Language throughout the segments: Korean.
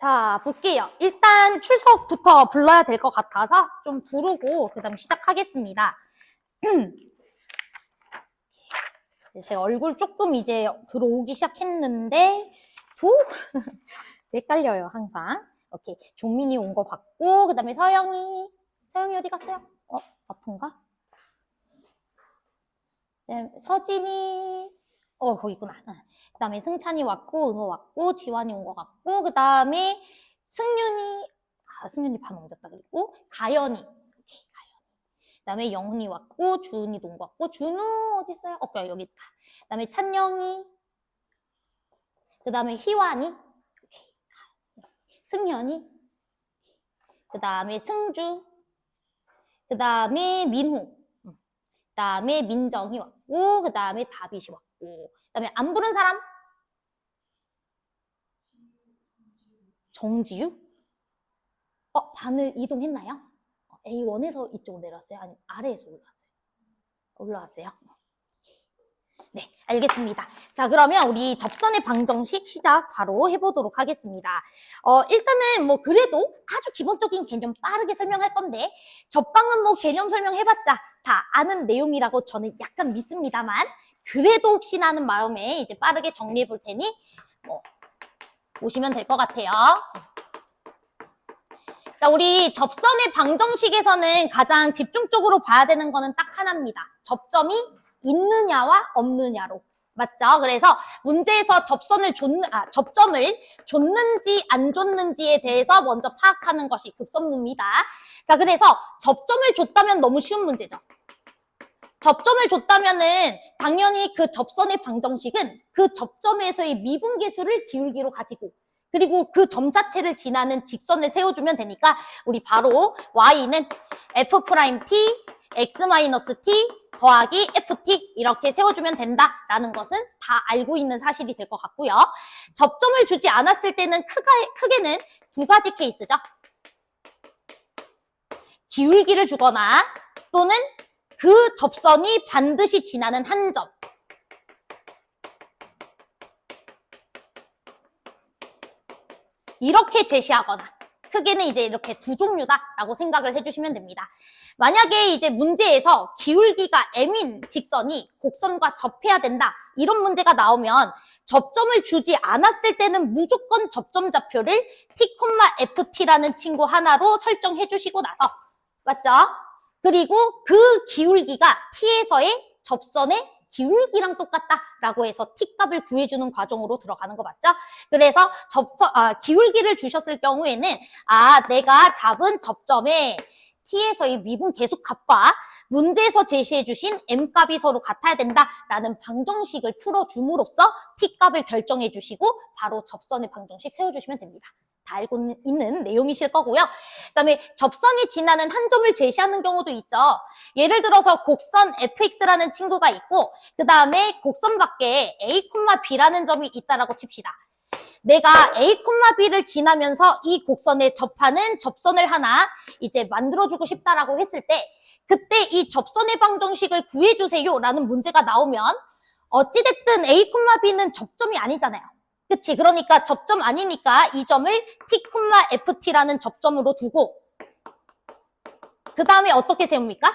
자, 볼게요. 일단 출석부터 불러야 될 것 같아서 좀 부르고 그다음 시작하겠습니다. 제가 얼굴 조금 이제 들어오기 시작했는데 헷갈려요, 항상. 오케이. 종민이 온 거 봤고, 그 다음에 서영이 어디 갔어요? 아픈가? 서진이, 거기 있구나. 그 다음에 승찬이 왔고, 은호 왔고, 지환이 온 거 같고, 그 다음에 승윤이 반 옮겼다. 그리고 가연이. 오케이, 가연이. 그 다음에 영훈이 왔고, 주은이도 온 거 같고, 준우 어디 있어요? 여기 있다. 그 다음에 찬영이. 그 다음에 희환이. 오케이. 승현이. 그 다음에 승주. 그 다음에 민후. 그 다음에 민정이 왔고, 그 다음에 다빗이 왔고, 그 다음에 안 부른 사람? 정지유? 반을 이동했나요? A1에서 이쪽으로 내려왔어요? 아니면 아래에서 올라왔어요? 올라왔어요? 네, 알겠습니다. 자, 그러면 우리 접선의 방정식 시작 바로 해보도록 하겠습니다. 일단은 뭐 그래도 아주 기본적인 개념 빠르게 설명할 건데, 접방은 뭐 개념 설명해봤자 다 아는 내용이라고 저는 약간 믿습니다만, 그래도 혹시나 하는 마음에 이제 빠르게 정리해 볼 테니, 보시면 될 것 같아요. 자, 우리 접선의 방정식에서는 가장 집중적으로 봐야 되는 거는 딱 하나입니다. 접점이 있느냐와 없느냐로. 맞죠? 그래서 문제에서 접점을 줬는지 안 줬는지에 대해서 먼저 파악하는 것이 급선무입니다. 자, 그래서 접점을 줬다면 너무 쉬운 문제죠. 접점을 줬다면은 당연히 그 접선의 방정식은 그 접점에서의 미분계수를 기울기로 가지고, 그리고 그 점 자체를 지나는 직선을 세워주면 되니까 우리 바로 y는 f'(t) x-t 더하기 ft 이렇게 세워주면 된다라는 것은 다 알고 있는 사실이 될 것 같고요. 접점을 주지 않았을 때는 크게는 두 가지 케이스죠. 기울기를 주거나 또는 그 접선이 반드시 지나는 한 점. 이렇게 제시하거나, 크게는 이제 이렇게 두 종류다라고 생각을 해주시면 됩니다. 만약에 이제 문제에서 기울기가 m인 직선이 곡선과 접해야 된다, 이런 문제가 나오면 접점을 주지 않았을 때는 무조건 접점 좌표를 t,ft라는 친구 하나로 설정해 주시고 나서, 맞죠? 그리고 그 기울기가 t에서의 접선의 기울기랑 똑같다라고 해서 t 값을 구해주는 과정으로 들어가는 거 맞죠? 그래서 기울기를 주셨을 경우에는 내가 잡은 접점에 t에서의 미분 계수값과 문제에서 제시해 주신 m 값이 서로 같아야 된다라는 방정식을 풀어줌으로써 t 값을 결정해 주시고 바로 접선의 방정식 세워주시면 됩니다. 다 알고 있는 내용이실 거고요. 그다음에 접선이 지나는 한 점을 제시하는 경우도 있죠. 예를 들어서 곡선 fx라는 친구가 있고, 그 다음에 곡선 밖에 a, b라는 점이 있다라고 칩시다. 내가 a, b를 지나면서 이 곡선에 접하는 접선을 하나 이제 만들어주고 싶다라고 했을 때, 그때 이 접선의 방정식을 구해주세요라는 문제가 나오면 어찌됐든 a, b는 접점이 아니잖아요. 그치? 그러니까 접점 아니니까 이 점을 t, ft라는 접점으로 두고, 그 다음에 어떻게 세웁니까?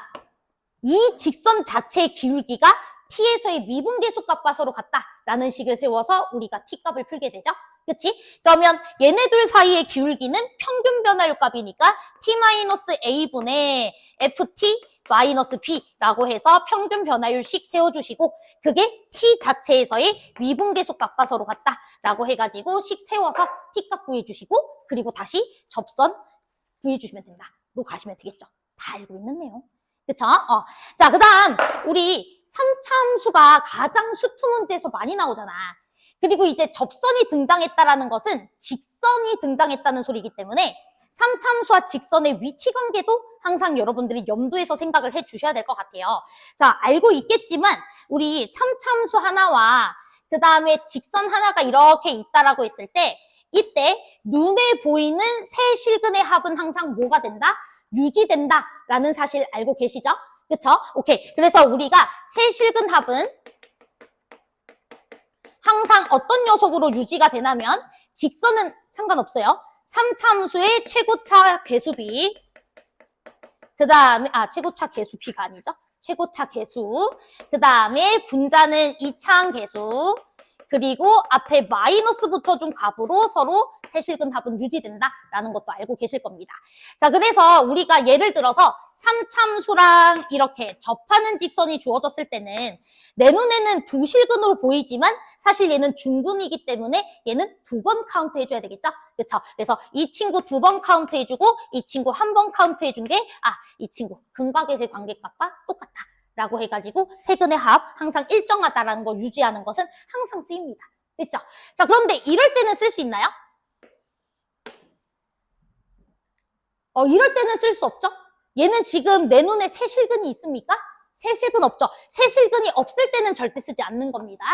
이 직선 자체의 기울기가 t에서의 미분계수값과 서로 같다라는 식을 세워서 우리가 t 값을 풀게 되죠. 그치? 그러면 얘네들 사이의 기울기는 평균 변화율 값이니까 t-a분의 ft-b라고 해서 평균 변화율식 세워주시고, 그게 t 자체에서의 미분계수 값과 서로 같다라고 해가지고 식 세워서 t 값 구해주시고, 그리고 다시 접선 구해주시면 된다로 가시면 되겠죠. 다 알고 있는 내용. 그쵸? 자, 그 다음 우리 3차 함수가 가장 수투 문제에서 많이 나오잖아. 그리고 이제 접선이 등장했다라는 것은 직선이 등장했다는 소리이기 때문에 3차 함수와 직선의 위치 관계도 항상 여러분들이 염두에서 생각을 해 주셔야 될 것 같아요. 자, 알고 있겠지만 우리 3차 함수 하나와 그 다음에 직선 하나가 이렇게 있다라고 했을 때, 이때 눈에 보이는 세 실근의 합은 항상 뭐가 된다? 유지된다라는 사실 알고 계시죠? 그쵸? 오케이. 그래서 우리가 세 실근 합은 항상 어떤 녀석으로 유지가 되냐면, 직선은 상관없어요. 3차함수의 최고차 개수비. 그 다음에, 최고차 개수비가 아니죠. 최고차 개수. 그 다음에 분자는 이차항 개수. 그리고 앞에 마이너스 붙여준 값으로 서로 세실근 합은 유지된다라는 것도 알고 계실 겁니다. 자, 그래서 우리가 예를 들어서 3참수랑 이렇게 접하는 직선이 주어졌을 때는 내 눈에는 두 실근으로 보이지만 사실 얘는 중근이기 때문에 얘는 두 번 카운트 해줘야 되겠죠? 그렇죠? 그래서 이 친구 두 번 카운트 해주고 이 친구 한 번 카운트 해준 게 이 친구 근각의 관계값과 똑같다. 라고 해가지고 세근의 합 항상 일정하다라는 걸 유지하는 것은 항상 쓰입니다. 됐죠? 자, 그런데 이럴 때는 쓸 수 있나요? 이럴 때는 쓸 수 없죠? 얘는 지금 내 눈에 세실근이 있습니까? 세실근 없죠? 세실근이 없을 때는 절대 쓰지 않는 겁니다.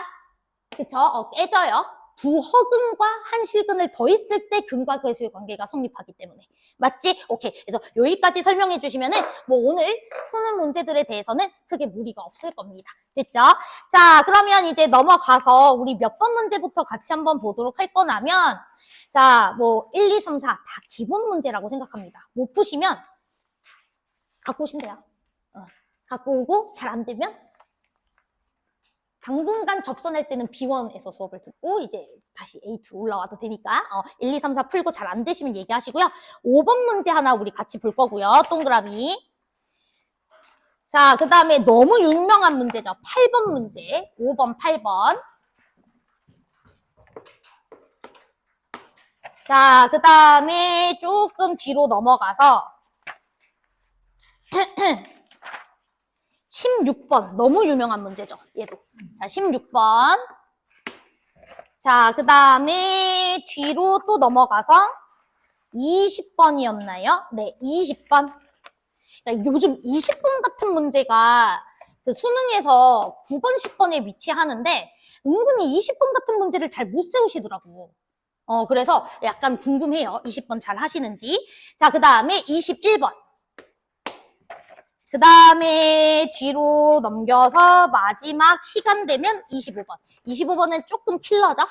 그쵸? 깨져요. 두 허근과 한 실근을 더했을 때 근과 괴수의 관계가 성립하기 때문에. 맞지? 오케이. 그래서 여기까지 설명해 주시면은 뭐 오늘 푸는 문제들에 대해서는 크게 무리가 없을 겁니다. 됐죠? 자, 그러면 이제 넘어가서 우리 몇 번 문제부터 같이 한번 보도록 할 거냐면 자, 뭐 1, 2, 3, 4 다 기본 문제라고 생각합니다. 못 푸시면 갖고 오시면 돼요. 갖고 오고 잘 안 되면 당분간 접선할 때는 B1에서 수업을 듣고 이제 다시 A2 올라와도 되니까 1, 2, 3, 4 풀고 잘 안 되시면 얘기하시고요. 5번 문제 하나 우리 같이 볼 거고요. 동그라미. 자, 그 다음에 너무 유명한 문제죠. 8번 문제. 5번, 8번. 자, 그 다음에 조금 뒤로 넘어가서 16번. 너무 유명한 문제죠. 얘도. 자, 16번. 자, 그 다음에 뒤로 또 넘어가서 20번이었나요? 네, 20번. 그러니까 요즘 20번 같은 문제가 그 수능에서 9번, 10번에 위치하는데 은근히 20번 같은 문제를 잘 못 세우시더라고. 그래서 약간 궁금해요. 20번 잘 하시는지. 자, 그 다음에 21번. 그 다음에 뒤로 넘겨서 마지막 시간 되면 25번. 25번은 조금 킬러죠?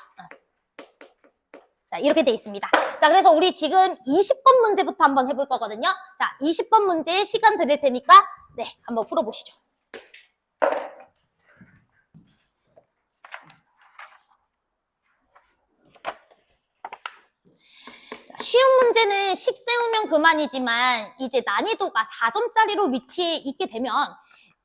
자, 이렇게 돼 있습니다. 자, 그래서 우리 지금 20번 문제부터 한번 해볼 거거든요. 자, 20번 문제 시간 드릴 테니까 네, 한번 풀어보시죠. 쉬운 문제는 식 세우면 그만이지만 이제 난이도가 4점짜리로 위치해 있게 되면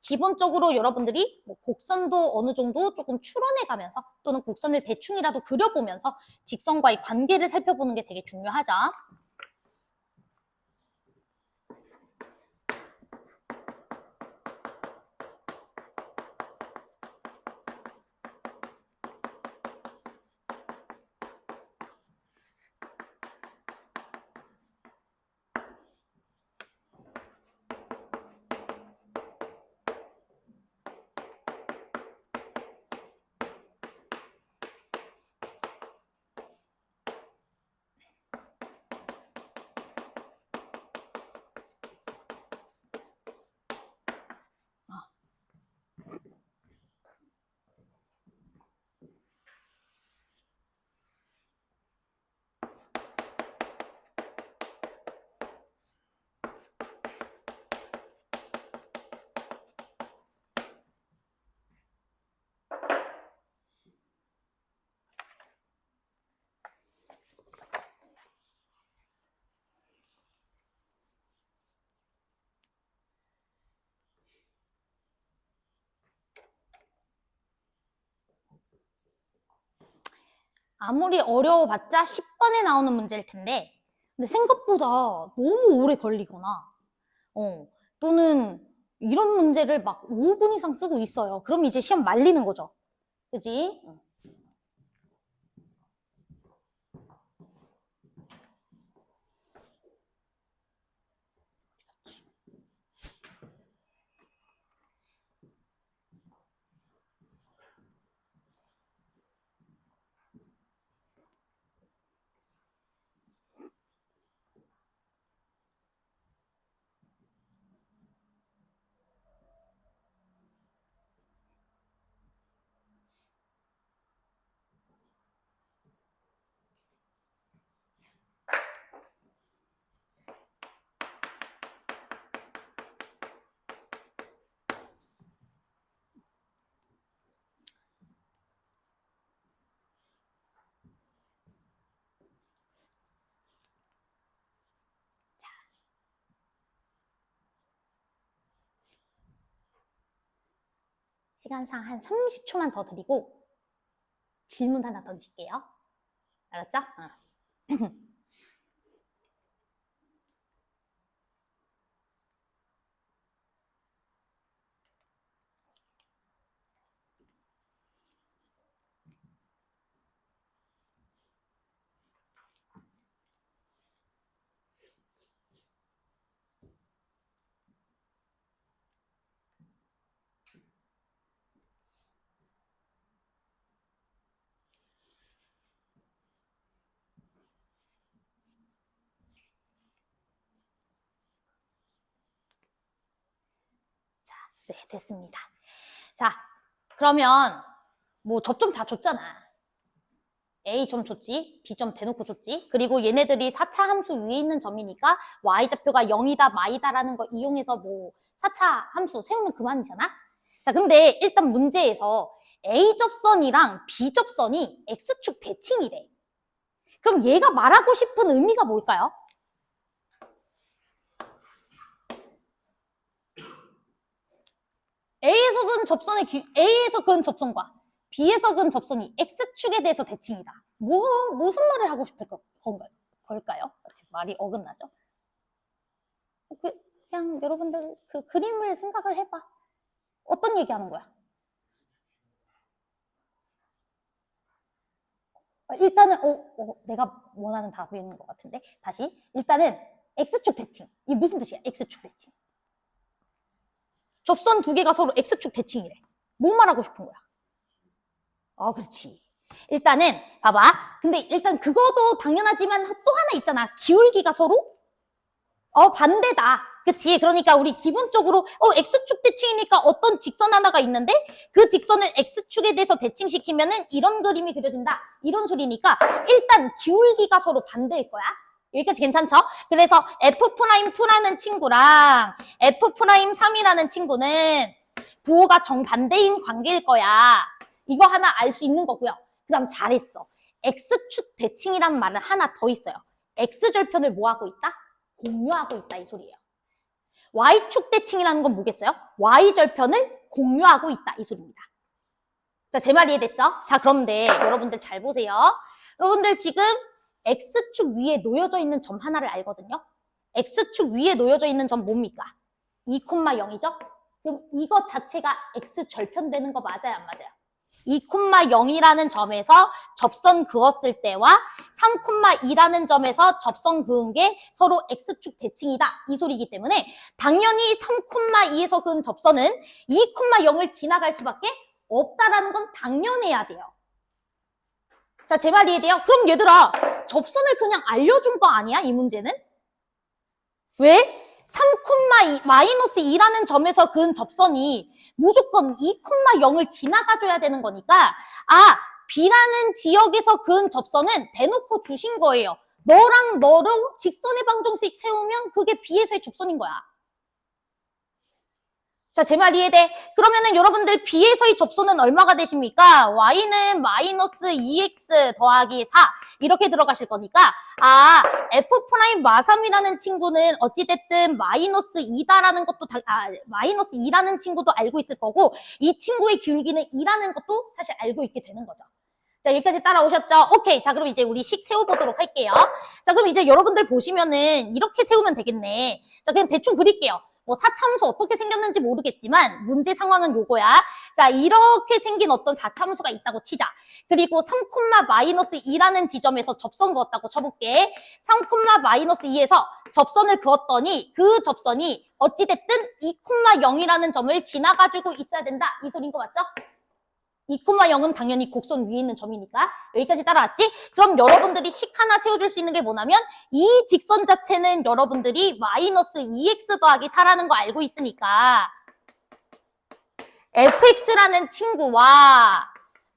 기본적으로 여러분들이 뭐 곡선도 어느 정도 조금 추론해 가면서 또는 곡선을 대충이라도 그려보면서 직선과의 관계를 살펴보는 게 되게 중요하죠. 아무리 어려워봤자 10번에 나오는 문제일 텐데 근데 생각보다 너무 오래 걸리거나 또는 이런 문제를 막 5분 이상 쓰고 있어요. 그럼 이제 시험 말리는 거죠. 그지? 시간상 한 30초만 더 드리고 질문 하나 던질게요. 알았죠? 네, 됐습니다. 자, 그러면 뭐 접점 다 줬잖아. A점 줬지, B점 대놓고 줬지. 그리고 얘네들이 4차 함수 위에 있는 점이니까 Y좌표가 0이다, 마이다라는 거 이용해서 뭐 4차 함수 세우면 그만이잖아. 자, 근데 일단 문제에서 A접선이랑 B접선이 X축 대칭이래. 그럼 얘가 말하고 싶은 의미가 뭘까요? A에서 그은 접선의 A에서 그은 접선과 B에서 그은 접선이 X축에 대해서 대칭이다. 무슨 말을 하고 싶을 걸까요? 이렇게 말이 어긋나죠. 그냥 여러분들 그 그림을 생각을 해봐. 어떤 얘기하는 거야? 일단은 내가 원하는 답이 있는 것 같은데 다시 일단은 X축 대칭. 이게 무슨 뜻이야? X축 대칭. 접선 두 개가 서로 X축 대칭이래. 뭐 말하고 싶은 거야? 그렇지. 일단은 봐봐. 근데 일단 그거도 당연하지만 또 하나 있잖아. 기울기가 서로 반대다. 그치? 그러니까 우리 기본적으로 X축 대칭이니까 어떤 직선 하나가 있는데 그 직선을 X축에 대해서 대칭시키면은 이런 그림이 그려진다. 이런 소리니까 일단 기울기가 서로 반대일 거야. 여기까지 괜찮죠? 그래서 F'2라는 친구랑 F'3이라는 친구는 부호가 정반대인 관계일 거야. 이거 하나 알 수 있는 거고요. 그 다음 잘했어. X축 대칭이라는 말은 하나 더 있어요. X절편을 뭐 하고 있다? 공유하고 있다 이 소리예요. Y축 대칭이라는 건 뭐겠어요? Y절편을 공유하고 있다 이 소리입니다. 자, 제 말 이해됐죠? 자, 그런데 여러분들 잘 보세요. 여러분들 지금 X축 위에 놓여져 있는 점 하나를 알거든요. X축 위에 놓여져 있는 점 뭡니까? 2,0이죠? 그럼 이것 자체가 X절편 되는 거 맞아요, 안 맞아요? 2,0이라는 점에서 접선 그었을 때와 3,2라는 점에서 접선 그은 게 서로 X축 대칭이다. 이 소리이기 때문에 당연히 3,2에서 그은 접선은 2,0을 지나갈 수밖에 없다라는 건 당연해야 돼요. 자, 제 말 이해돼요? 그럼 얘들아, 접선을 그냥 알려준 거 아니야? 이 문제는? 왜? 3,-2라는 점에서 그은 접선이 무조건 2,0을 지나가줘야 되는 거니까 B라는 지역에서 그은 접선은 대놓고 주신 거예요. 너랑 너를 직선의 방정식 세우면 그게 B에서의 접선인 거야. 자, 제 말 이해돼? 그러면은 여러분들 B에서의 접선은 얼마가 되십니까? Y는 마이너스 2x 더하기 4 이렇게 들어가실 거니까 F' 마3이라는 친구는 어찌됐든 마이너스 2다라는 것도 마이너스 2라는 친구도 알고 있을 거고 이 친구의 기울기는 2라는 것도 사실 알고 있게 되는 거죠. 자, 여기까지 따라오셨죠? 오케이. 자, 그럼 이제 우리 식 세워보도록 할게요. 자, 그럼 이제 여러분들 보시면은 이렇게 세우면 되겠네. 자, 그냥 대충 그릴게요. 뭐 4차함수 어떻게 생겼는지 모르겠지만 문제 상황은 요거야. 자, 이렇게 생긴 어떤 4차함수가 있다고 치자. 그리고 3,-2라는 지점에서 접선 그었다고 쳐볼게. 3,-2에서 접선을 그었더니 그 접선이 어찌됐든 2,0이라는 점을 지나가지고 있어야 된다. 이 소리인 거 맞죠? 2,0은 당연히 곡선 위에 있는 점이니까 여기까지 따라왔지? 그럼 여러분들이 식 하나 세워줄 수 있는 게 뭐냐면 이 직선 자체는 여러분들이 마이너스 2x 더하기 4라는 거 알고 있으니까 fx라는 친구와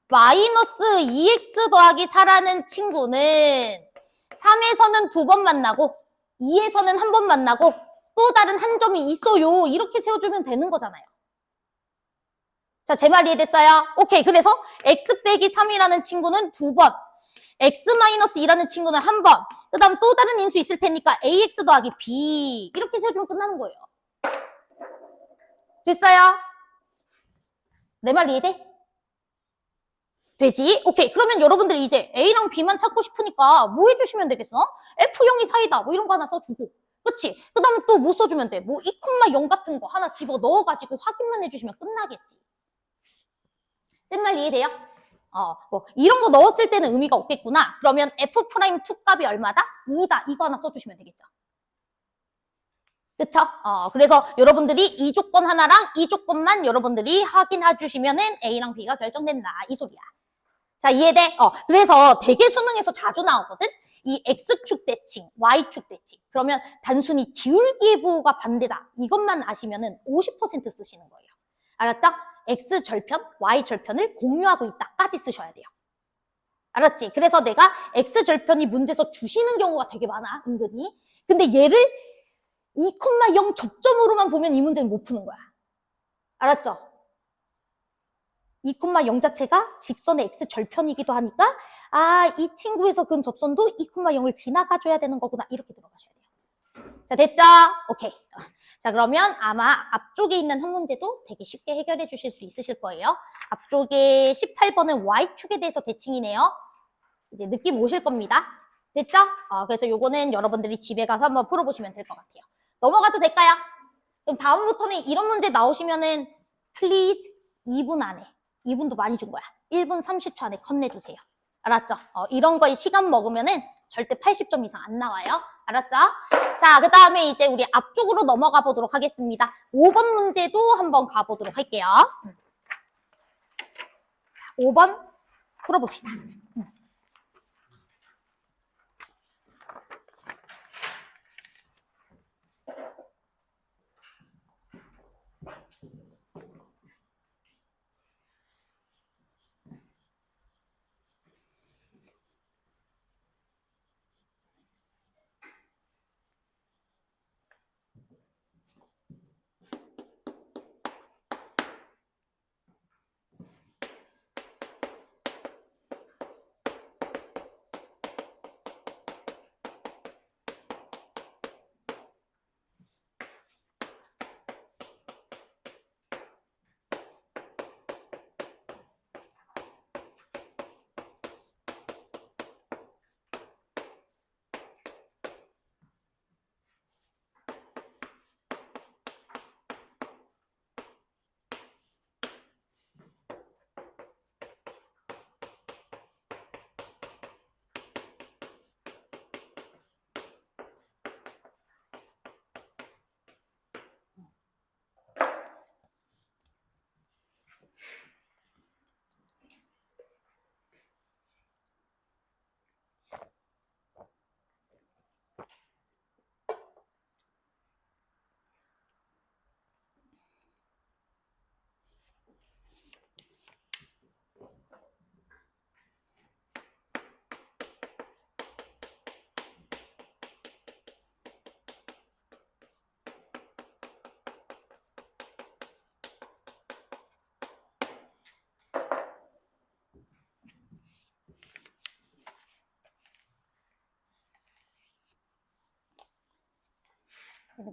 마이너스 2x 더하기 4라는 친구는 3에서는 2번 만나고 2에서는 1번 만나고 또 다른 한 점이 있어요. 이렇게 세워주면 되는 거잖아요. 자, 제 말 이해됐어요? 오케이. 그래서 x 빼기 3이라는 친구는 2번, x-2라는 친구는 1번, 그 다음 또 다른 인수 있을 테니까 ax 더하기 b 이렇게 세워주면 끝나는 거예요. 됐어요? 내 말 이해돼? 되지? 오케이. 그러면 여러분들이 이제 A랑 B만 찾고 싶으니까 뭐 해주시면 되겠어? F0이 사이다. 뭐 이런 거 하나 써주고. 그치? 그 다음에 또 뭐 써주면 돼? 뭐 2,0 같은 거 하나 집어 넣어가지고 확인만 해주시면 끝나겠지. 쓴 말 이해돼요? 뭐 이런 거 넣었을 때는 의미가 없겠구나. 그러면 F'2 값이 얼마다? 2다. 이거 하나 써주시면 되겠죠. 그쵸? 그래서 여러분들이 이 조건 하나랑 이 조건만 여러분들이 확인해 주시면은 A랑 B가 결정된다. 이 소리야. 자, 이해돼? 그래서 대개 수능에서 자주 나오거든? 이 X축 대칭, Y축 대칭. 그러면 단순히 기울기의 부호가 반대다. 이것만 아시면은 50% 쓰시는 거예요. 알았죠? X 절편, Y 절편을 공유하고 있다까지 쓰셔야 돼요. 알았지? 그래서 내가 X 절편이 문제에서 주시는 경우가 되게 많아, 은근히. 근데 얘를 2,0 접점으로만 보면 이 문제는 못 푸는 거야. 알았죠? 2,0 자체가 직선의 X 절편이기도 하니까 이 친구에서 근 접선도 2,0을 지나가줘야 되는 거구나. 이렇게 들어가셔야 돼요. 자, 됐죠? 오케이. 자, 그러면 아마 앞쪽에 있는 한 문제도 되게 쉽게 해결해 주실 수 있으실 거예요. 앞쪽에 18번은 Y축에 대해서 대칭이네요. 이제 느낌 오실 겁니다. 됐죠? 그래서 요거는 여러분들이 집에 가서 한번 풀어보시면 될 것 같아요. 넘어가도 될까요? 그럼 다음부터는 이런 문제 나오시면은 please 2분 안에 2분도 많이 준 거야. 1분 30초 안에 건네주세요. 알았죠? 이런 거에 시간 먹으면은 절대 80점 이상 안 나와요. 알았죠? 자, 그 다음에 이제 우리 앞쪽으로 넘어가 보도록 하겠습니다. 5번 문제도 한번 가보도록 할게요. 자, 5번 풀어봅시다.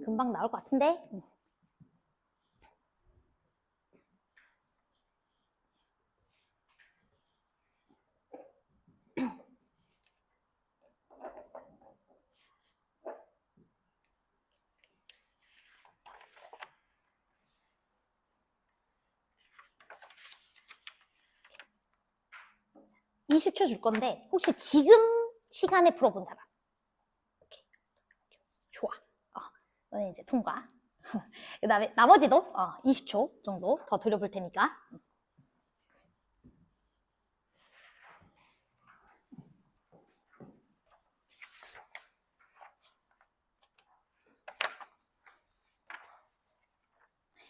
금방 나올 것 같은데? 20초 줄 건데 혹시 지금 시간에 풀어본 사람? 오케이. 좋아. 너는 이제 통과. 그 다음에 나머지도 20초 정도 더 드려볼 테니까.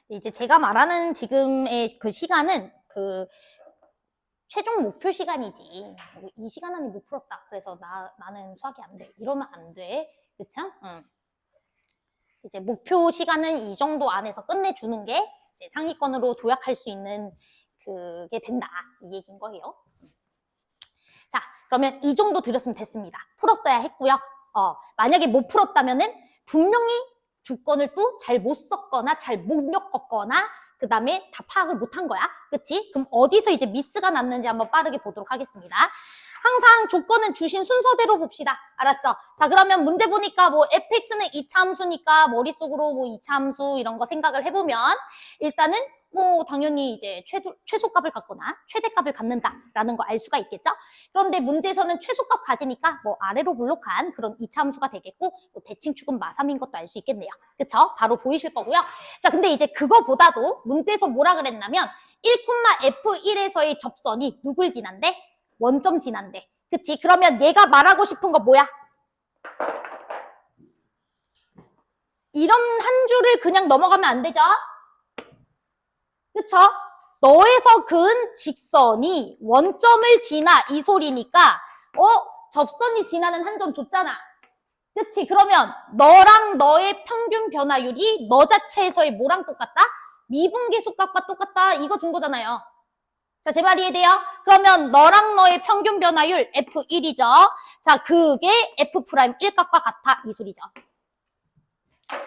이제 제가 말하는 지금의 그 시간은 그 최종 목표 시간이지. 이 시간 안에 못 풀었다. 그래서 나는 수학이 안 돼. 이러면 안 돼. 그쵸? 이제 목표 시간은 이 정도 안에서 끝내주는 게 이제 상위권으로 도약할 수 있는 그게 된다. 이 얘기인 거예요. 자, 그러면 이 정도 드렸으면 됐습니다. 풀었어야 했고요. 만약에 못 풀었다면은 분명히 조건을 또 잘 못 썼거나 잘 못 엮었거나 그 다음에 다 파악을 못한 거야. 그치? 그럼 어디서 이제 미스가 났는지 한번 빠르게 보도록 하겠습니다. 항상 조건은 주신 순서대로 봅시다. 알았죠? 자, 그러면 문제 보니까 뭐 fx는 2차 함수니까 머릿속으로 뭐 2차 함수 이런 거 생각을 해보면 일단은 뭐 당연히 이제 최소값을 갖거나 최대값을 갖는다라는 거 알 수가 있겠죠? 그런데 문제에서는 최소값 가지니까 뭐 아래로 볼록한 그런 2차 함수가 되겠고 뭐 대칭축은 마삼인 것도 알 수 있겠네요. 그쵸? 바로 보이실 거고요. 자, 근데 이제 그거보다도 문제에서 뭐라 그랬냐면 1,f1에서의 접선이 누굴 지난대? 원점 지난대. 그치? 그러면 얘가 말하고 싶은 거 뭐야? 이런 한 줄을 그냥 넘어가면 안 되죠? 그쵸? 너에서 그은 직선이 원점을 지나 이 소리니까 접선이 지나는 한 점 줬잖아. 그치? 그러면 너랑 너의 평균 변화율이 너 자체에서의 뭐랑 똑같다? 미분계수값과 똑같다. 이거 준 거잖아요. 자, 제 말 이해돼요? 그러면 너랑 너의 평균 변화율 F1이죠. 자, 그게 F'1값과 같아. 이 소리죠.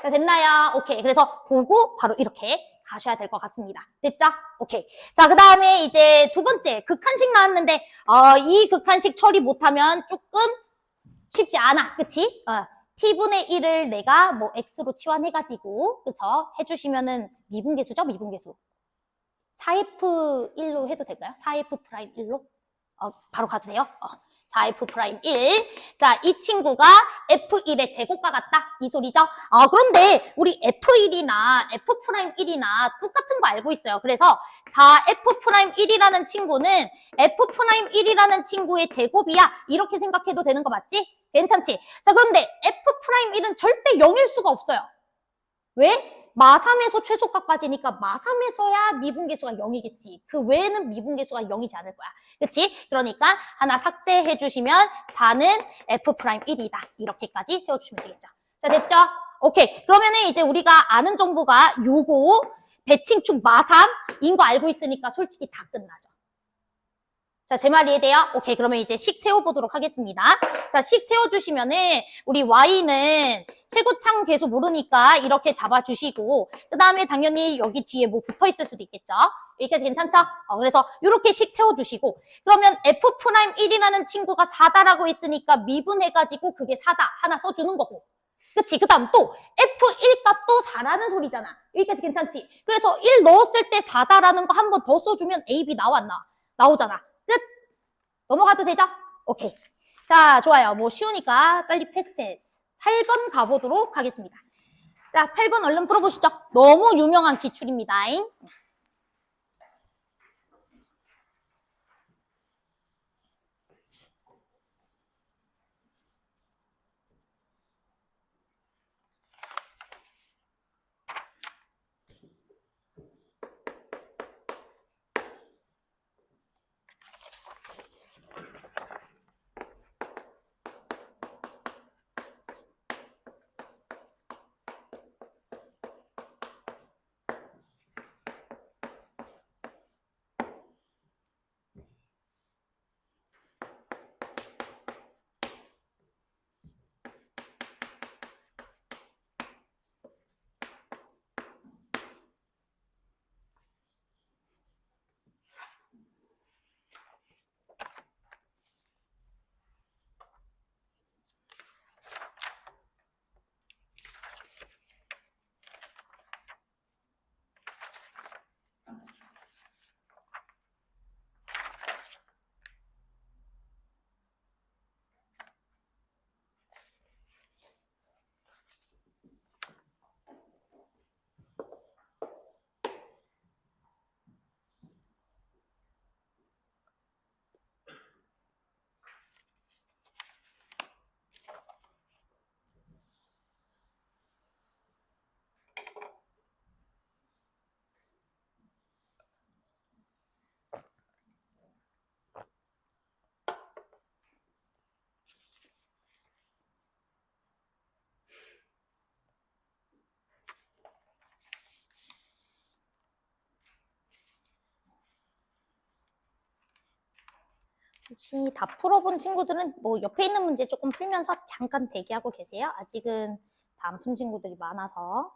자, 됐나요? 오케이. 그래서 보고 바로 이렇게 가셔야 될 것 같습니다. 됐죠? 오케이. 자, 그 다음에 이제 두 번째 극한식 나왔는데 이 극한식 처리 못하면 조금 쉽지 않아. 그치? t분의 1을 내가 뭐 x로 치환해가지고 그쵸? 해주시면은 미분계수죠? 미분계수. 4f1로 해도 될까요? 4f'1로? 바로 가도 돼요? 4f'1. 자, 이 친구가 f1의 제곱과 같다. 이 소리죠? 그런데 우리 f1이나 f'1이나 똑같은 거 알고 있어요. 그래서 4f'1이라는 친구는 f'1이라는 친구의 제곱이야. 이렇게 생각해도 되는 거 맞지? 괜찮지? 자, 그런데 f'1은 절대 0일 수가 없어요. 왜? 마3에서 최소값까지니까 마3에서야 미분계수가 0이겠지. 그 외에는 미분계수가 0이지 않을 거야. 그치? 그러니까 하나 삭제해 주시면 4는 f'1이다. 이렇게까지 세워주시면 되겠죠. 자, 됐죠? 오케이. 그러면은 이제 우리가 아는 정보가 요거 대칭축 마3인 거 알고 있으니까 솔직히 다 끝나죠. 자, 제 말 이해돼요? 오케이. 그러면 이제 식 세워보도록 하겠습니다. 자, 식 세워주시면은 우리 y는 최고창 계수 모르니까 이렇게 잡아주시고 그 다음에 당연히 여기 뒤에 뭐 붙어있을 수도 있겠죠? 여기까지 괜찮죠? 그래서 이렇게 식 세워주시고 그러면 f'1이라는 친구가 4다라고 했으니까 미분해가지고 그게 4다 하나 써주는 거고 그치? 그 다음 또 f1 값도 4라는 소리잖아. 여기까지 괜찮지? 그래서 1 넣었을 때 4다라는 거 한 번 더 써주면 a, b 나오잖아. 끝! 넘어가도 되죠? 오케이. 자, 좋아요. 뭐 쉬우니까 빨리 패스. 8번 가보도록 하겠습니다. 자, 8번 얼른 풀어보시죠. 너무 유명한 기출입니다. 혹시 다 풀어본 친구들은 뭐 옆에 있는 문제 조금 풀면서 잠깐 대기하고 계세요? 아직은 다 안 푼 친구들이 많아서.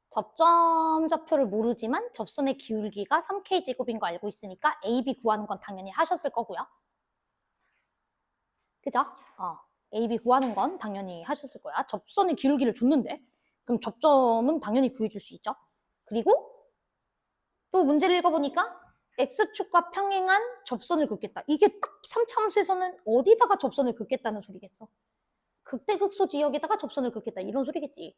접점 좌표를 모르지만 접선의 기울기가 3K제곱인 거 알고 있으니까 AB 구하는 건 당연히 하셨을 거고요. 그죠? AB 구하는 건 당연히 하셨을 거야. 접선의 기울기를 줬는데 그럼 접점은 당연히 구해줄 수 있죠. 그리고 또 문제를 읽어보니까 X축과 평행한 접선을 긋겠다. 이게 딱 3차 함수에서는 어디다가 접선을 긋겠다는 소리겠어? 극대극소 지역에다가 접선을 긋겠다. 이런 소리겠지.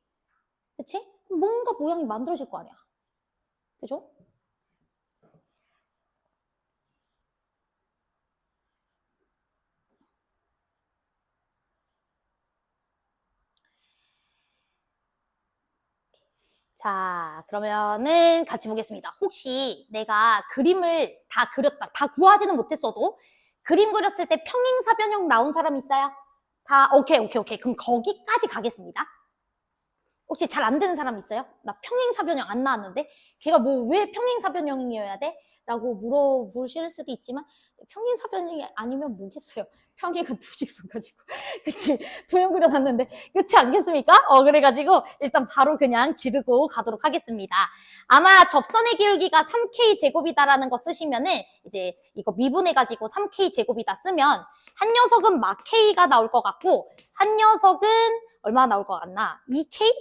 그치? 뭔가 모양이 만들어질 거 아니야. 그죠? 자, 그러면은 같이 보겠습니다. 혹시 내가 그림을 다 그렸다, 다 구하지는 못했어도 그림 그렸을 때 평행사변형 나온 사람 있어요? 다 오케이. 그럼 거기까지 가겠습니다. 혹시 잘 안 되는 사람 있어요? 나 평행사변형 안 나왔는데 걔가 뭐 왜 평행사변형이어야 돼? 라고 물어보실 수도 있지만 평행사변형이 아니면 뭐겠어요? 평행은 두 직선 가지고 그치? 도형 그려놨는데 그렇지 않겠습니까? 그래가지고 일단 바로 그냥 지르고 가도록 하겠습니다. 아마 접선의 기울기가 3K제곱이다라는 거 쓰시면은 이제 이거 미분해가지고 3K제곱이다 쓰면 한 녀석은 막 K가 나올 것 같고 한 녀석은 얼마 나올 것 같나? 2K?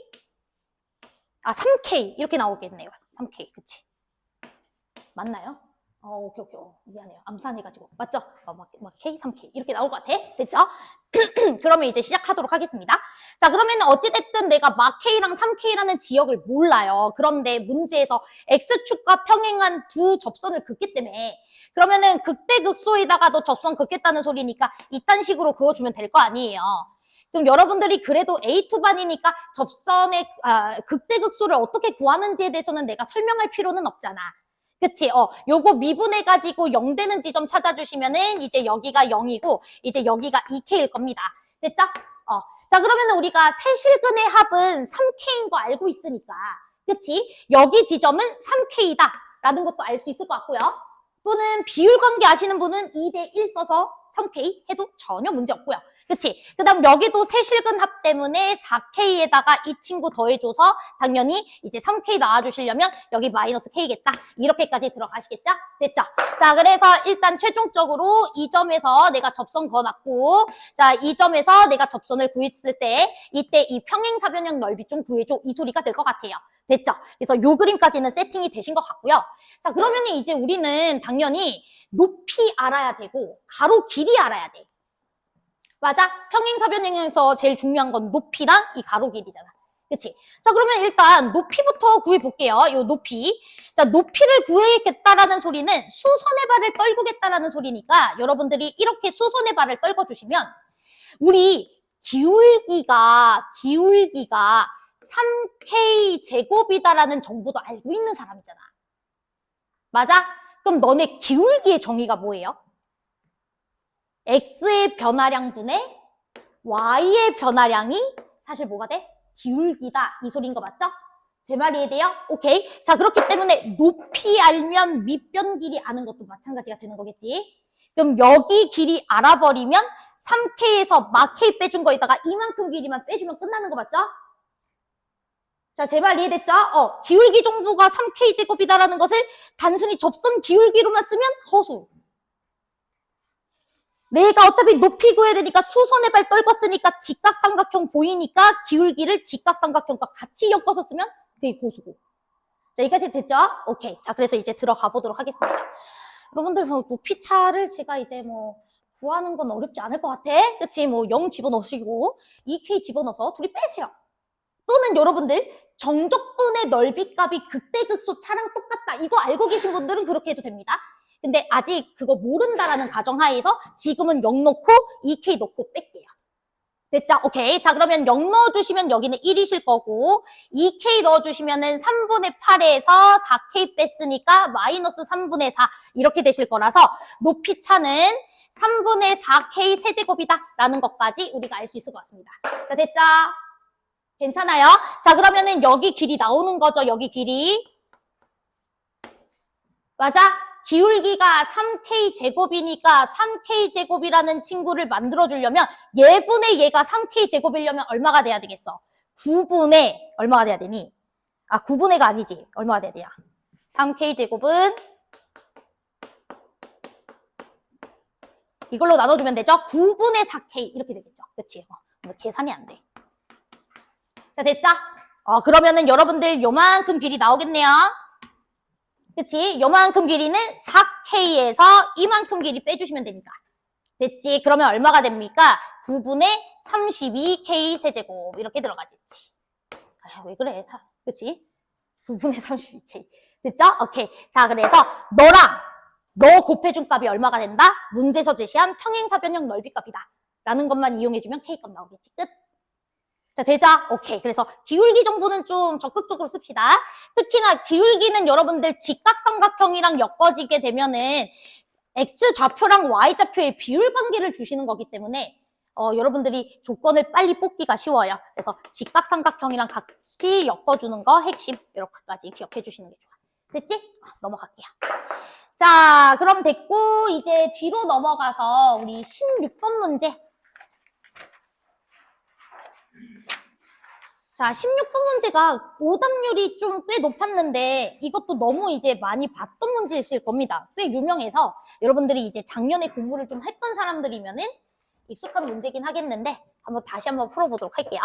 3K 이렇게 나오겠네요. 3K 그치? 맞나요? 오케이. 미안해요. 암산해가지고. 맞죠? K, 3K. 이렇게 나올 것 같아. 됐죠? 그러면 이제 시작하도록 하겠습니다. 자, 그러면 어찌됐든 내가 K랑 3K라는 지역을 몰라요. 그런데 문제에서 X축과 평행한 두 접선을 긋기 때문에 그러면은 극대극소에다가도 접선 긋겠다는 소리니까 이딴 식으로 그어주면 될 거 아니에요. 그럼 여러분들이 그래도 A2반이니까 접선의 극대극소를 어떻게 구하는지에 대해서는 내가 설명할 필요는 없잖아. 그치? 요거 미분해가지고 0 되는 지점 찾아주시면은 이제 여기가 0이고 이제 여기가 2K일 겁니다. 됐죠? 자, 그러면 우리가 세실근의 합은 3K인 거 알고 있으니까. 그치? 여기 지점은 3K다. 라는 것도 알 수 있을 것 같고요. 또는 비율 관계 아시는 분은 2대1 써서 3K 해도 전혀 문제 없고요. 그치? 그 다음 여기도 세실근합 때문에 4K에다가 이 친구 더해줘서 당연히 이제 3K 나와주시려면 여기 마이너스 K겠다. 이렇게까지 들어가시겠죠? 됐죠? 자, 그래서 일단 최종적으로 이 점에서 내가 접선 그어놨고 자, 이 점에서 내가 접선을 구했을 때 이때 이 평행사변형 넓이 좀 구해줘. 이 소리가 될 것 같아요. 됐죠? 그래서 요 그림까지는 세팅이 되신 것 같고요. 자, 그러면 이제 우리는 당연히 높이 알아야 되고 가로 길이 알아야 돼. 맞아? 평행사변형에서 제일 중요한 건 높이랑 이 가로 길이잖아. 그치? 자, 그러면 일단 높이부터 구해볼게요. 요 높이. 자, 높이를 구해야겠다라는 소리는 수선의 발을 떨구겠다라는 소리니까 여러분들이 이렇게 수선의 발을 떨궈주시면 우리 기울기가 3K 제곱이다라는 정보도 알고 있는 사람이잖아. 맞아? 그럼 너네 기울기의 정의가 뭐예요? X의 변화량분의 Y의 변화량이 사실 뭐가 돼? 기울기다. 이 소리인 거 맞죠? 제 말이 이해돼요? 오케이. 자, 그렇기 때문에 높이 알면 밑변 길이 아는 것도 마찬가지가 되는 거겠지. 그럼 여기 길이 알아버리면 3K에서 막 K 빼준 거에다가 이만큼 길이만 빼주면 끝나는 거 맞죠? 자, 제 말 이해됐죠? 기울기 정보가 3K제곱이다라는 것을 단순히 접선 기울기로만 쓰면 허수. 내가 어차피 높이 구해야 되니까 수선의 발 떨궜으니까 직각삼각형 보이니까 기울기를 직각삼각형과 같이 엮어서 쓰면 그게 고수고. 자, 여기까지 됐죠? 오케이. 자, 그래서 이제 들어가 보도록 하겠습니다. 여러분들 높이 차를 제가 이제 구하는 건 어렵지 않을 것 같아. 그치? 0 집어넣으시고 2K 집어넣어서 둘이 빼세요. 또는 여러분들 정적분의 넓이 값이 극대극소 차랑 똑같다. 이거 알고 계신 분들은 그렇게 해도 됩니다. 근데 아직 그거 모른다라는 가정하에서 지금은 0 넣고 2K 넣고 뺄게요. 됐죠? 오케이. 자, 그러면 0 넣어주시면 여기는 1이실 거고 2K 넣어주시면은 3분의 8에서 4K 뺐으니까 마이너스 3분의 4 이렇게 되실 거라서 높이 차는 3분의 4K 세제곱이다 라는 것까지 우리가 알 수 있을 것 같습니다. 자, 됐죠? 괜찮아요? 자, 그러면은 여기 길이 나오는 거죠. 여기 길이. 맞아? 기울기가 3K제곱이니까 3K제곱이라는 친구를 만들어주려면 얘분의 얘가 3K제곱이려면 얼마가 돼야 되겠어? 9분의 얼마가 돼야 되니? 9분의가 아니지. 얼마가 돼야 되냐. 3K제곱은 이걸로 나눠주면 되죠? 9분의 4K 이렇게 되겠죠. 그치? 계산이 안 돼. 자, 됐죠? 그러면은 여러분들 요만큼 길이 나오겠네요. 그치? 요만큼 길이는 4K에서 이만큼 길이 빼주시면 되니까. 됐지? 그러면 얼마가 됩니까? 9분의 32K 세제곱 이렇게 들어가겠지. 왜 그래? 그치? 9분의 32K. 됐죠? 오케이. 자, 그래서 너 곱해준 값이 얼마가 된다? 문제에서 제시한 평행사변형 넓이값이다. 라는 것만 이용해주면 K값 나오겠지. 끝. 자, 되죠? 오케이. 그래서 기울기 정보는 좀 적극적으로 씁시다. 특히나 기울기는 여러분들 직각삼각형이랑 엮어지게 되면은 X좌표랑 Y좌표의 비율 관계를 주시는 거기 때문에 여러분들이 조건을 빨리 뽑기가 쉬워요. 그래서 직각삼각형이랑 같이 엮어주는 거 핵심 이렇게까지 기억해 주시는 게 좋아. 됐지? 넘어갈게요. 자, 그럼 됐고 이제 뒤로 넘어가서 우리 16번 문제. 자, 16번 문제가 오답률이 좀 꽤 높았는데 이것도 너무 이제 많이 봤던 문제일 겁니다. 꽤 유명해서 여러분들이 이제 작년에 공부를 좀 했던 사람들이면은 익숙한 문제긴 하겠는데 다시 한번 풀어보도록 할게요.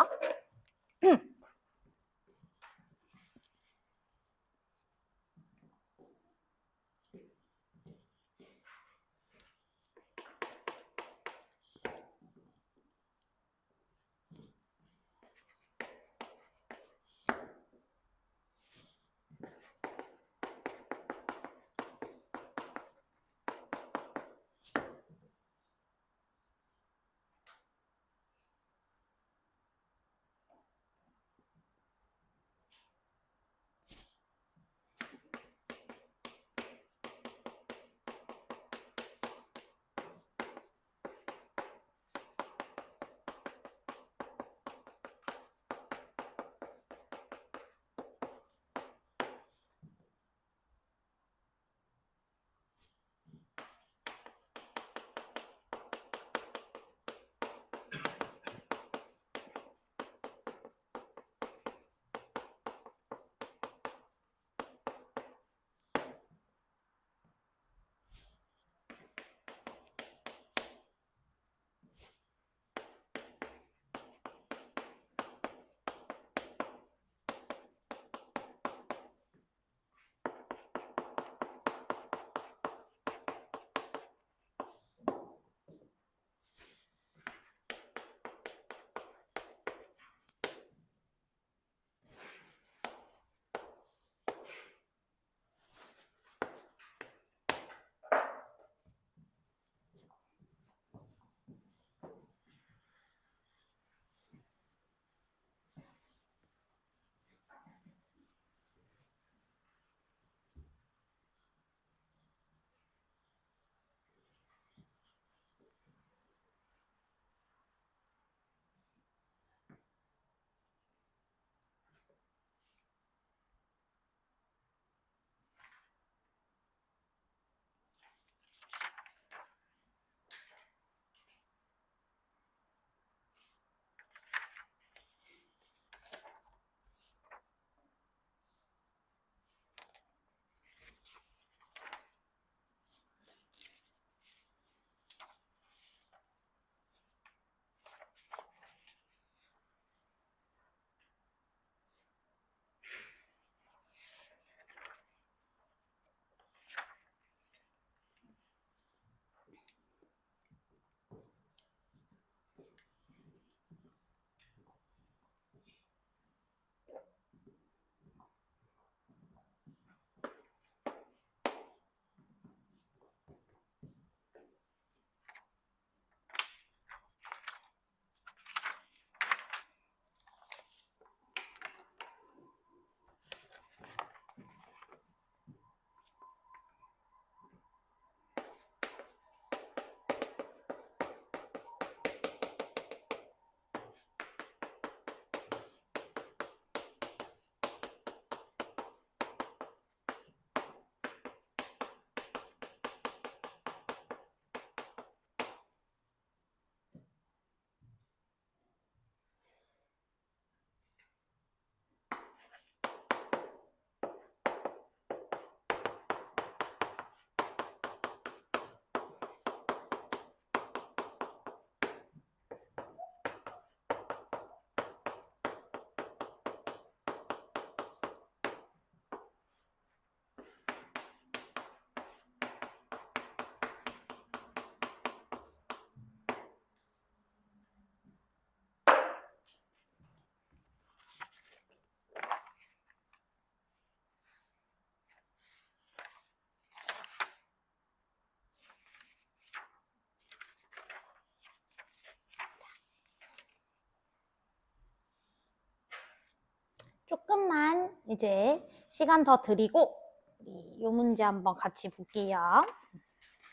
조금만 이제 시간 더 드리고 우리 요 문제 한번 같이 볼게요.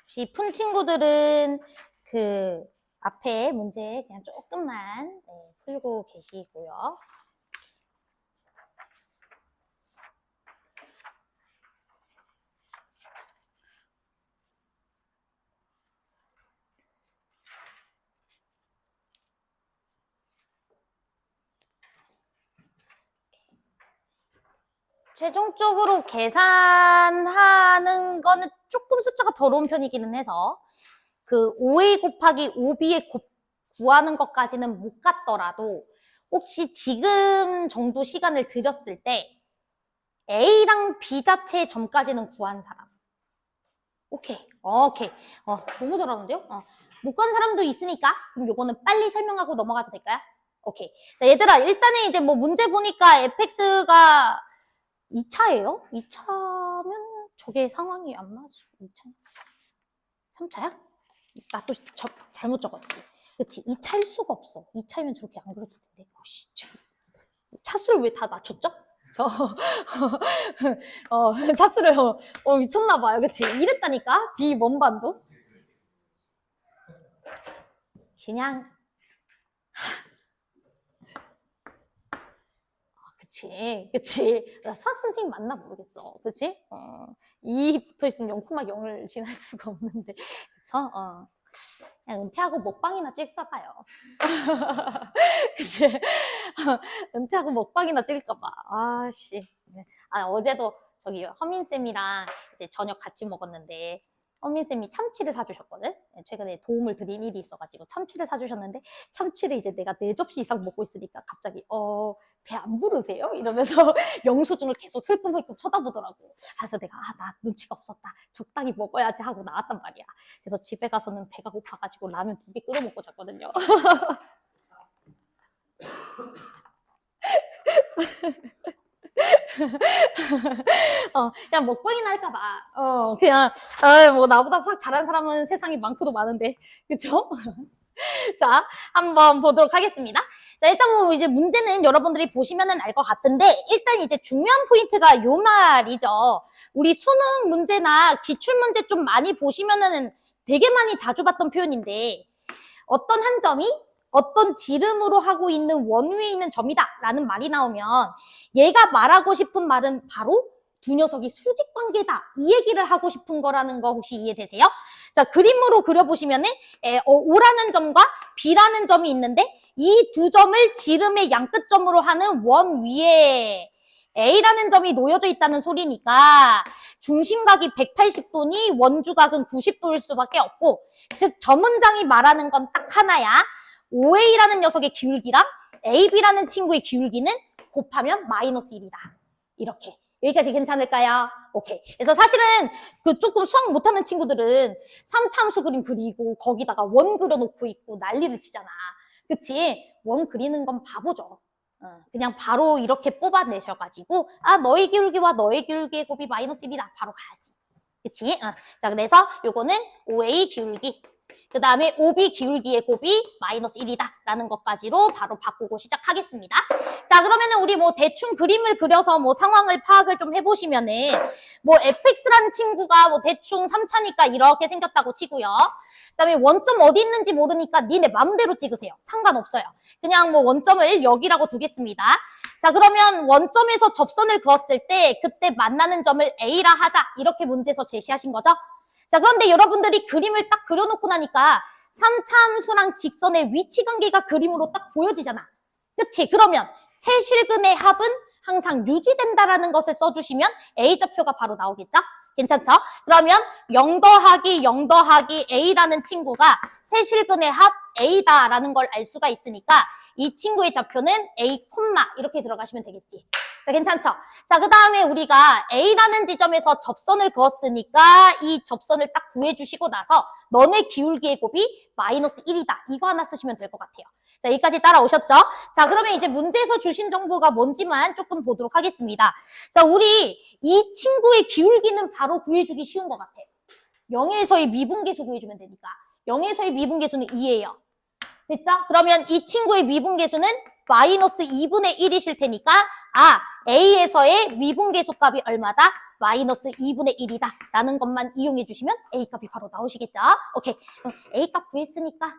혹시 푼 친구들은 그 앞에 문제 그냥 조금만 풀고 계시고요. 최종적으로 계산하는 거는 조금 숫자가 더러운 편이기는 해서 그 5a 곱하기 5b에 구하는 것까지는 못 갔더라도 혹시 지금 정도 시간을 드렸을 때 a랑 b 자체의 점까지는 구한 사람. 오케이. 너무 잘하는데요? 못 간 사람도 있으니까 그럼 요거는 빨리 설명하고 넘어가도 될까요? 오케이. 자, 얘들아, 일단은 이제 뭐 문제 보니까 fx가 2차예요? 2차면 저게 상황이 안 맞아. 2차? 3차야? 나 또 잘못 적었지. 그치? 2차일 수가 없어. 2차이면 저렇게 안 그려도 텐데. 차수를 왜 다 낮췄죠? 차수를, 미쳤나봐요. 그치? 이랬다니까? B 원반도? 그냥, 그치. 나 수학 선생님 맞나 모르겠어. 그치? 2 붙어 있으면 0,0을 지날 수가 없는데. 그쵸? 그냥 은퇴하고 먹방이나 찍을까 봐요. 그치? 은퇴하고 먹방이나 찍을까 봐. 아씨. 어제도 저기 허민쌤이랑 이제 저녁 같이 먹었는데 허민쌤이 참치를 사주셨거든? 최근에 도움을 드린 일이 있어가지고 참치를 사주셨는데 참치를 이제 내가 4접시 이상 먹고 있으니까 갑자기 배 안 부르세요? 이러면서 영수증을 계속 흘끔흘끔 쳐다보더라고. 그래서 내가 나 눈치가 없었다. 적당히 먹어야지 하고 나왔단 말이야. 그래서 집에 가서는 배가 고파가지고 라면 2개 끓여 먹고 잤거든요. 그냥 먹방이나 할까봐. 그냥, 뭐, 나보다 수학 잘하는 사람은 세상에 많고도 많은데. 그쵸? 자, 한번 보도록 하겠습니다. 자, 일단 뭐 이제 문제는 여러분들이 보시면은 알 것 같은데, 일단 이제 중요한 포인트가 요 말이죠. 우리 수능 문제나 기출문제 좀 많이 보시면은 되게 많이 자주 봤던 표현인데, 어떤 한 점이 어떤 지름으로 하고 있는 원위에 있는 점이다 라는 말이 나오면 얘가 말하고 싶은 말은 바로 두 녀석이 수직관계다 이 얘기를 하고 싶은 거라는 거 혹시 이해되세요? 자, 그림으로 그려보시면은 O라는 점과 B라는 점이 있는데 이 두 점을 지름의 양끝점으로 하는 원 위에 A라는 점이 놓여져 있다는 소리니까 중심각이 180도니 원주각은 90도일 수밖에 없고 즉 저 문장이 말하는 건 딱 하나야. OA라는 녀석의 기울기랑 AB라는 친구의 기울기는 곱하면 마이너스 1이다. 이렇게. 여기까지 괜찮을까요? 오케이. 그래서 사실은 그 조금 수학 못하는 친구들은 3차함수 그림 그리고 거기다가 원 그려놓고 있고 난리를 치잖아. 그치? 원 그리는 건 바보죠. 그냥 바로 이렇게 뽑아내셔가지고 너의 기울기와 너의 기울기의 곱이 마이너스 1이다. 바로 가야지. 그치? 자, 그래서 요거는 OA 기울기. 그 다음에 OB 기울기의 곱이 마이너스 1이다 라는 것까지로 바로 바꾸고 시작하겠습니다. 자, 그러면은 우리 뭐 대충 그림을 그려서 뭐 상황을 파악을 좀 해보시면은 뭐 fx라는 친구가 뭐 대충 3차니까 이렇게 생겼다고 치고요. 그 다음에 원점 어디 있는지 모르니까 니네 마음대로 찍으세요. 상관없어요. 그냥 뭐 원점을 여기라고 두겠습니다. 자, 그러면 원점에서 접선을 그었을 때 그때 만나는 점을 A라 하자 이렇게 문제에서 제시하신 거죠. 자, 그런데 여러분들이 그림을 딱 그려놓고 나니까 3차 함수랑 직선의 위치 관계가 그림으로 딱 보여지잖아. 그치? 그러면 세실근의 합은 항상 유지된다라는 것을 써주시면 A좌표가 바로 나오겠죠? 괜찮죠? 그러면 0 더하기 0 더하기 A라는 친구가 세실근의 합 A다라는 걸 알 수가 있으니까 이 친구의 좌표는 A, 이렇게 들어가시면 되겠지. 자, 괜찮죠? 자, 그 다음에 우리가 A라는 지점에서 접선을 그었으니까 이 접선을 딱 구해주시고 나서 너네 기울기의 곱이 마이너스 1이다. 이거 하나 쓰시면 될 것 같아요. 자, 여기까지 따라오셨죠? 자, 그러면 이제 문제에서 주신 정보가 뭔지만 조금 보도록 하겠습니다. 자, 우리 이 친구의 기울기는 바로 구해주기 쉬운 것 같아. 0에서의 미분계수 구해주면 되니까. 0에서의 미분계수는 2예요. 됐죠? 그러면 이 친구의 미분계수는 마이너스 2분의 1이실 테니까 A에서의 미분계수값이 얼마다? 마이너스 2분의 1이다 라는 것만 이용해 주시면 A값이 바로 나오시겠죠? 오케이. 그럼 A값 구했으니까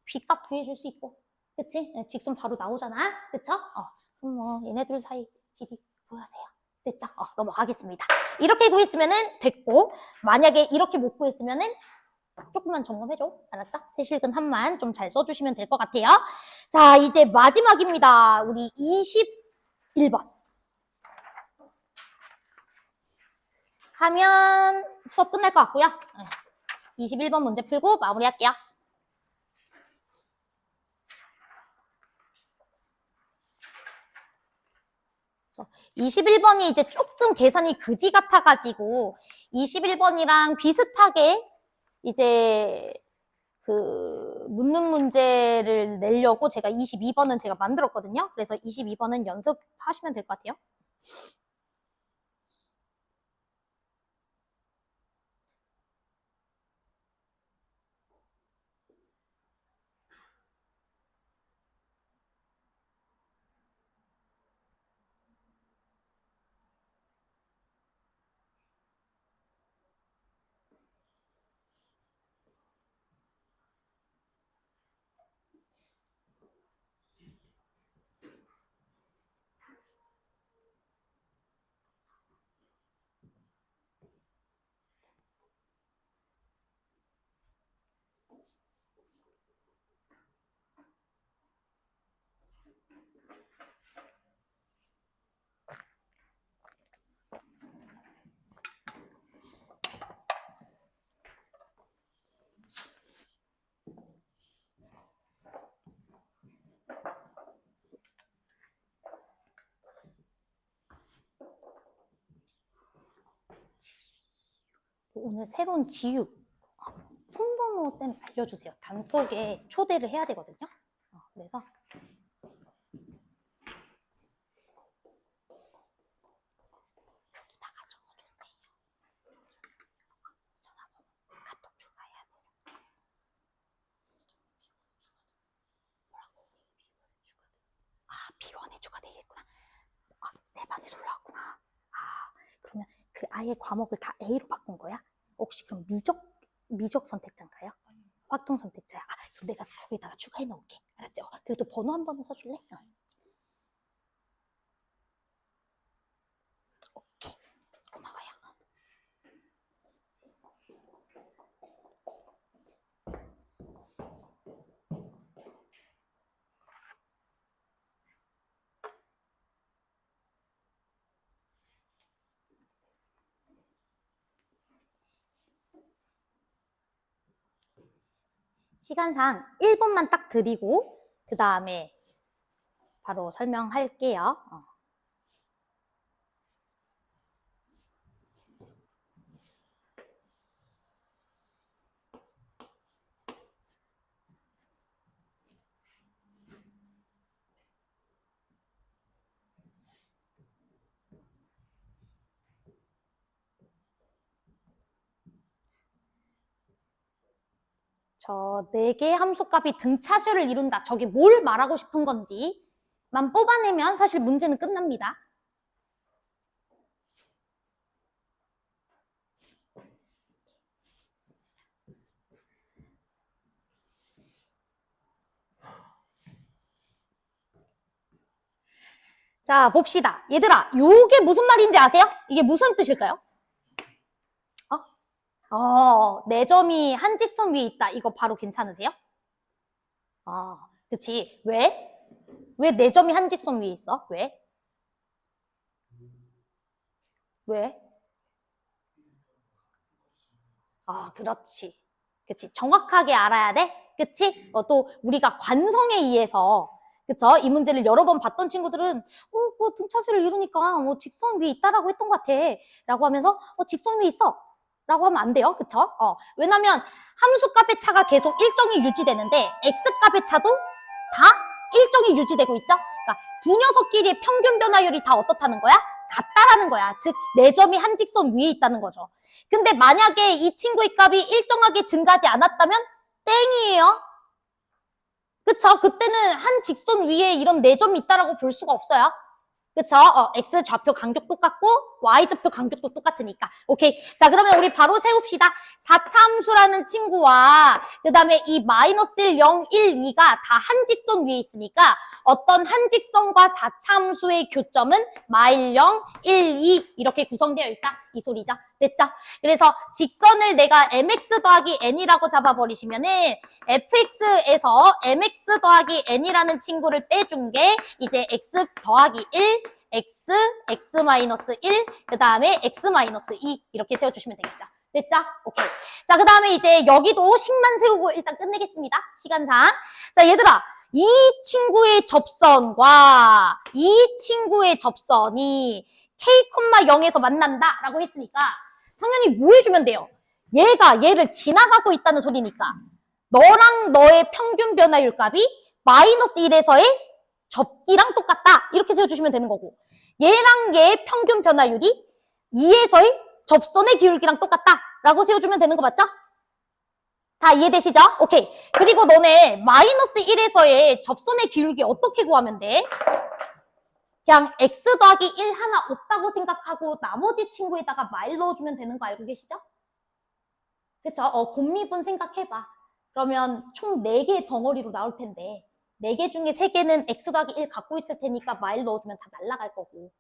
B값 구해줄 수 있고, 그치? 직선 바로 나오잖아, 그쵸? 그럼 뭐 얘네들 사이 길이 구하세요. 됐죠? 넘어가겠습니다. 이렇게 구했으면은 됐고, 만약에 이렇게 못 구했으면은 조금만 점검해줘. 알았죠? 세실근 한만 좀 잘 써주시면 될 것 같아요. 자, 이제 마지막입니다. 우리 21번. 하면 수업 끝날 것 같고요. 21번 문제 풀고 마무리할게요. 21번이 이제 조금 계산이 그지 같아가지고 21번이랑 비슷하게 이제 그 묻는 문제를 내려고 제가 22번은 제가 만들었거든요. 그래서 22번은 연습하시면 될 것 같아요. 오늘 새로운 지유 폰번호 쌤 알려주세요. 단톡에 초대를 해야 되거든요. 그래서 여기다가 적어주세요. 전화번호 카톡 추가해야 돼서. 뭐라고? B1에 추가돼 있구나. 내 반에서 올라왔구나. 그러면 그 아예 과목을 다 A로 바꾼 거야? 혹시 그럼 미적 선택자인가요? 확통 선택자야. 그럼 내가 거기다가 추가해 놓을게. 알았죠? 그래도 번호 한 번은 써줄래? 오케이. 고마워요. 시간상 1분만 딱 드리고 그 다음에 바로 설명할게요. 저 4개의 함수값이 등차수를 이룬다. 저게 뭘 말하고 싶은 건지만 뽑아내면 사실 문제는 끝납니다. 자, 봅시다. 얘들아, 요게 무슨 말인지 아세요? 이게 무슨 뜻일까요? 네 점이 한 직선 위에 있다. 이거 바로 괜찮으세요? 그치. 왜? 왜 4점이 한 직선 위에 있어? 왜? 왜? 그렇지. 그치. 정확하게 알아야 돼? 그치? 또 우리가 관성에 의해서 그쵸? 이 문제를 여러 번 봤던 친구들은 뭐 등차수를 이루니까 뭐 직선 위에 있다라고 했던 것 같아 라고 하면서 직선 위에 있어 라고 하면 안 돼요. 그쵸? 왜냐면 함수값의 차가 계속 일정이 유지되는데 x값의 차도 다 일정이 유지되고 있죠? 그러니까 두 녀석끼리의 평균 변화율이 다 어떻다는 거야? 같다라는 거야. 즉 4점이 한 직선 위에 있다는 거죠. 근데 만약에 이 친구의 값이 일정하게 증가하지 않았다면 땡이에요. 그쵸? 그때는 한 직선 위에 이런 4점이 있다라고 볼 수가 없어요. 그쵸? X 좌표 간격 똑같고 Y 좌표 간격도 똑같으니까. 오케이. 자, 그러면 우리 바로 세웁시다. 4차함수라는 친구와 그 다음에 이 마이너스 1, 0, 1, 2가 다 한 직선 위에 있으니까 어떤 한 직선과 4차함수의 교점은 마일 0, 1, 2 이렇게 구성되어 있다. 이 소리죠. 됐죠? 그래서 직선을 내가 mx 더하기 n이라고 잡아버리시면은 fx에서 mx 더하기 n이라는 친구를 빼준 게 이제 x 더하기 1, x 마이너스 1, 그 다음에 x 마이너스 2 이렇게 세워주시면 되겠죠. 됐죠? 오케이. 자, 그 다음에 이제 여기도 식만 세우고 일단 끝내겠습니다. 시간상. 자, 얘들아. 이 친구의 접선과 이 친구의 접선이 k,0에서 만난다 라고 했으니까 당연히 뭐 해주면 돼요? 얘가 얘를 지나가고 있다는 소리니까 너랑 너의 평균 변화율 값이 마이너스 1에서의 접기랑 똑같다 이렇게 세워주시면 되는 거고 얘랑 얘의 평균 변화율이 2에서의 접선의 기울기랑 똑같다 라고 세워주면 되는 거 맞죠? 다 이해되시죠? 오케이. 그리고 너네 마이너스 1에서의 접선의 기울기 어떻게 구하면 돼? 그냥 x 더하기 1 하나 없다고 생각하고 나머지 친구에다가 마일 넣어주면 되는 거 알고 계시죠? 그쵸? 곱미분 생각해봐. 그러면 총 4개의 덩어리로 나올 텐데 4개 중에 3개는 x 더하기 1 갖고 있을 테니까 마일 넣어주면 다 날아갈 거고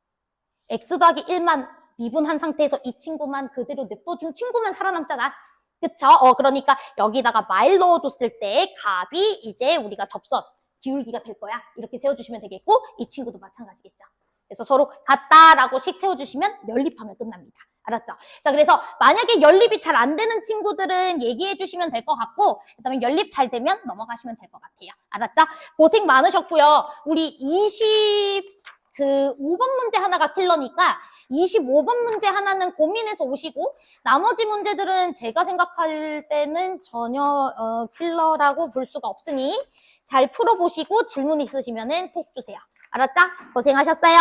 x 더하기 1만 미분한 상태에서 이 친구만 그대로 냅둬준 친구만 살아남잖아. 그쵸? 그러니까 여기다가 마일 넣어줬을 때 값이 이제 우리가 접선 기울기가 될 거야. 이렇게 세워주시면 되겠고 이 친구도 마찬가지겠죠. 그래서 서로 같다라고 식 세워주시면 연립하면 끝납니다. 알았죠? 자, 그래서 만약에 연립이 잘 안 되는 친구들은 얘기해 주시면 될 것 같고 그다음에 연립 잘 되면 넘어가시면 될 것 같아요. 알았죠? 고생 많으셨고요. 우리 5번 문제 하나가 킬러니까 25번 문제 하나는 고민해서 오시고 나머지 문제들은 제가 생각할 때는 전혀 킬러라고 볼 수가 없으니 잘 풀어보시고 질문 있으시면은 톡 주세요. 알았죠? 고생하셨어요.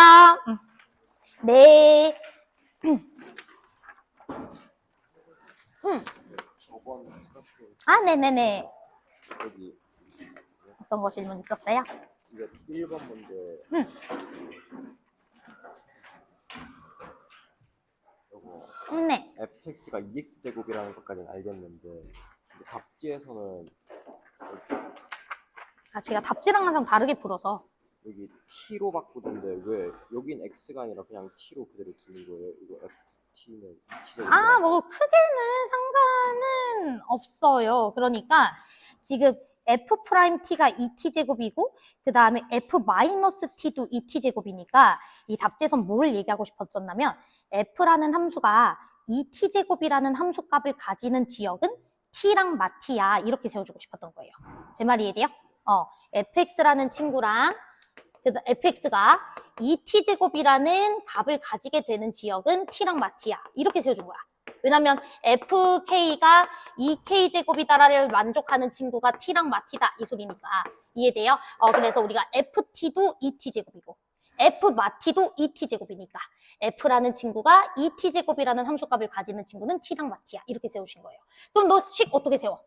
네. 저번 추가표 아, 네네네. 여기 어떤 거 질문 있었어요? 이거 1번 문제 요거 네. fx가 2x 제곱이라는 것까지는 알겠는데 근데 답지에서는 제가 답지랑 항상 다르게 풀어서 여기 t로 바꾸던데 왜 여긴 x가 아니라 그냥 t로 그대로 두는 거예요? 이거 ft는 2t 제곱이라고 뭐 크게는 상관은 없어요. 그러니까 지금 F'T가 2T제곱이고 그 다음에 F-T도 2T제곱이니까 이 답지에선 뭘 얘기하고 싶었었냐면 F라는 함수가 2T제곱이라는 함수값을 가지는 지역은 T랑 마티야 이렇게 세워주고 싶었던 거예요. 제 말이 이해돼요? fx라는 친구랑 fx가 2t제곱이라는 값을 가지게 되는 지역은 t랑 마티야. 이렇게 세워준 거야. 왜냐면 fk가 2k제곱이다를 만족하는 친구가 t랑 마티다. 이 소리니까. 이해돼요? 그래서 우리가 ft도 2t제곱이고 f마티도 2t제곱이니까 f라는 친구가 2t제곱이라는 함수값을 가지는 친구는 t랑 마티야. 이렇게 세우신 거예요. 그럼 너 식 어떻게 세워?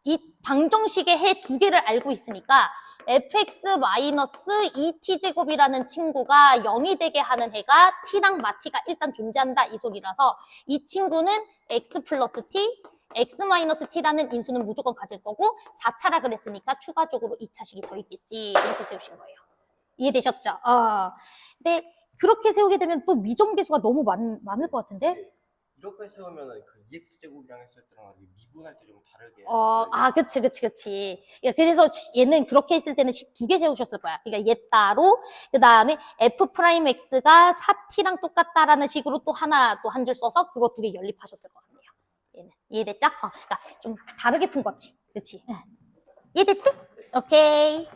이 방정식의 해 2개를 알고 있으니까 fx-2t제곱이라는 친구가 0이 되게 하는 해가 t랑 마티가 일단 존재한다 이 소리라서 이 친구는 x 플러스 t, x-t라는 인수는 무조건 가질 거고 4차라 그랬으니까 추가적으로 2차식이 더 있겠지 이렇게 세우신 거예요. 이해되셨죠? 근데 그렇게 세우게 되면 또 미정계수가 너무 많을 것 같은데? 이렇게 세우면 그 2x 제곱이랑 했을 때랑 미분할 때 좀 다르게 그치. 그래서 얘는 그렇게 했을 때는 2개 세우셨을 거야. 그러니까 얘 따로, 그 다음에 f'x가 4t랑 똑같다라는 식으로 또 하나, 또 한 줄 써서 그거 2개 연립하셨을 것 같네요. 얘는. 이해됐죠? 그러니까 좀 다르게 푼 거지. 그치? 이해됐지? 오케이.